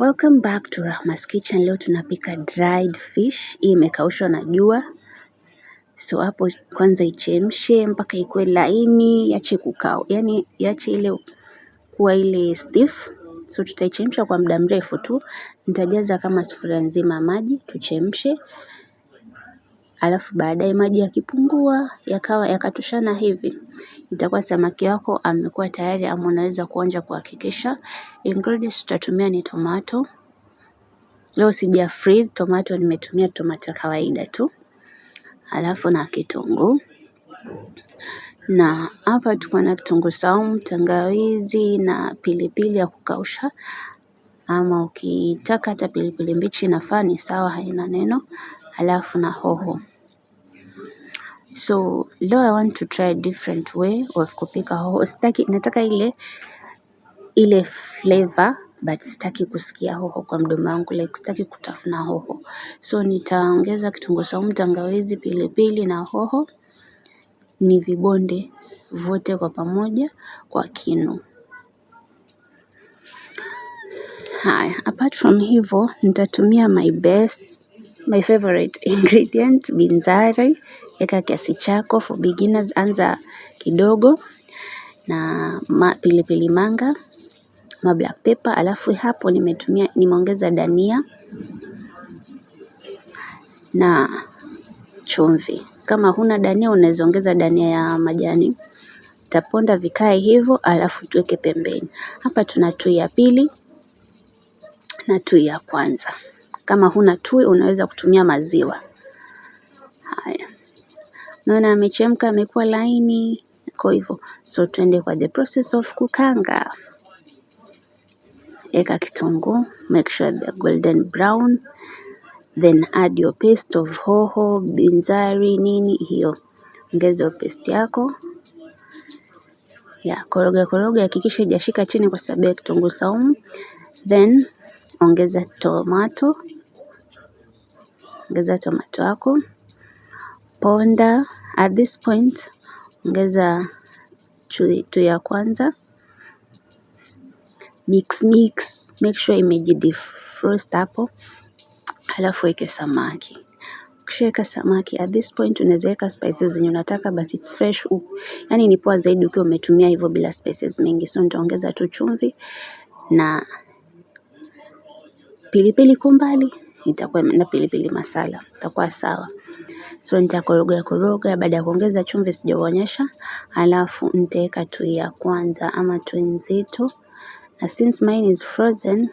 Welcome back to Rahma's Kitchen. Leo tunapika dried fish. Hii imekaushwa na jua. So hapo kwanza ichemshe mpaka ikuwe laini, iache kukao. Yaani iache ile kuwa ile stiff. So tutaichemsha kwa muda mrefu tu. Nitajaza kama sufuria nzima maji tuchemshe. Alafu baadaye maji yakipungua yakatoshana hivi, itakuwa samaki wako amekuwa tayari, ama unaweza kuonja kuhakikisha. Ingredients tutatumia ni tomato. Leo sija freeze tomato, nimetumia tomato kawaida tu. Alafu na kitunguu. Na hapa tuko na kitunguu saumu, tangawizi na pilipili ya kukausha. Ama ukitaka hata pilipili mbichi inafaa, ni sawa, haina neno. Alafu na hoho. So leo I want to try a different way of kupika hoho. Nataka ile flavor, but sitaki kusikia hoho kwa mdomo wangu, like sitaki kutafuna hoho. So nitaongeza kitunguu saumu, tangawizi, pilipili na hoho, ni vibonde vote kwa pamoja kwa kinu. Haya, apart from hivyo nitatumia my favorite ingredient, binzari. Eka kiasi chako, for beginners anza kidogo, na pilipili manga, black pepper. Alafu hapo nimeongeza dania na chumvi. Kama huna dania unaweza ongeza dania ya majani. Taponda vikae hivyo, alafu tuweke pembeni. Hapa tuna tui ya pili na tui ya kwanza. Kama huna tui unaweza kutumia maziwa. Haya. Naona amechemka, amekuwa laini kwa hivyo. So tuende kwa the process of kukanga. Eka kitunguu, make sure they're golden brown. Then add your paste of hoho, binzari, nini hiyo. Ongeza paste yako. Koroga, hakikisha haijashika chini kwa sababu ya kitunguu saumu. Then ongeza tomato. Ongeza tomato yako. Ponda. At this point ongeza tui ya kwanza. Mix. Make sure imejidefrost hapo. Alafu weke samaki. Ukishaweka samaki, at this point unaweza weka spices zenye unataka, but it's fresh. Yaani ni poa zaidi ukiwa umetumia hivyo bila spices mingi. So nitaongeza tu chumvi na pilipili kwa mbali, itakuwa na pilipili masala, itakuwa sawa. So nitakoroga. Baada ya kuongeza chumvi sijaonyesha, alafu nitaweka tui ya kwanza ama tui nzito. Na since mine is frozen,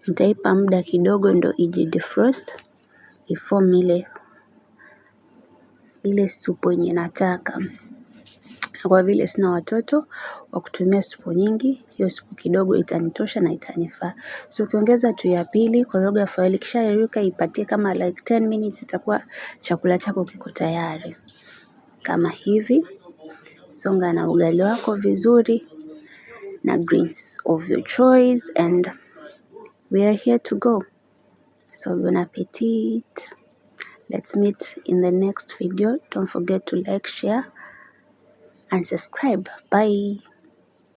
nitaipa muda kidogo ndo ijidefrost, iform ile supu yenye nataka. Kwa vile sina watoto wa kutumia supu nyingi, hiyo supu kidogo itanitosha na itanifaa. So ukiongeza tui ya pili, koroga foil, kisha iruka ipatie kama like 10 minutes, itakuwa chakula chako kiko tayari. Kama hivi, songa na ugali wako vizuri na greens of your choice, and we are here to go. So bon appetit. Let's meet in the next video. Don't forget to like, share and subscribe. Bye.